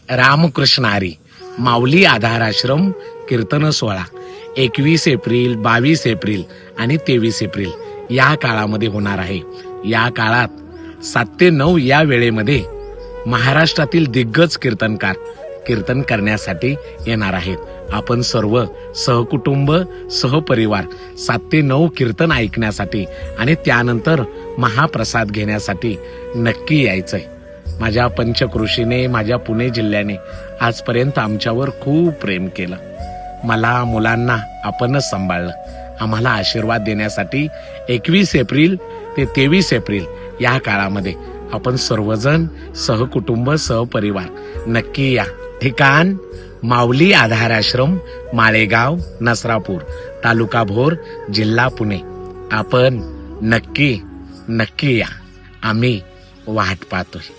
रामकृष्ण हरी माऊली आधार आश्रम कीर्तन सोहळा 21 April 22 April आणि 23 April या काळामध्ये होणार आहे. या काळात 7 ते 9 या वेळेमध्ये महाराष्ट्रातील दिग्गज कीर्तनकार कीर्तन करण्यासाठी येणार आहेत. आपण सर्व सहकुटुंब सहपरिवार 7 ते 9 कीर्तन ऐकण्यासाठी आणि त्यानंतर महाप्रसाद घेण्यासाठी नक्की यायचंय. माझ्या पंचकृषीने माझ्या पुणे जिल्ह्याने आजपर्यंत आमच्यावर खूप प्रेम केलं. मला मुलांना आपणच सांभाळलं. आम्हाला आशीर्वाद देण्यासाठी 21 एप्रिल ते 23 एप्रिल या काळामध्ये आपण सर्वजण सहकुटुंब सहपरिवार नक्की या. ठिकाण माऊली आधार आश्रम माळेगाव नसरापूर तालुका भोर जिल्हा पुणे. आपण नक्की या. आम्ही वाट पाहतोय.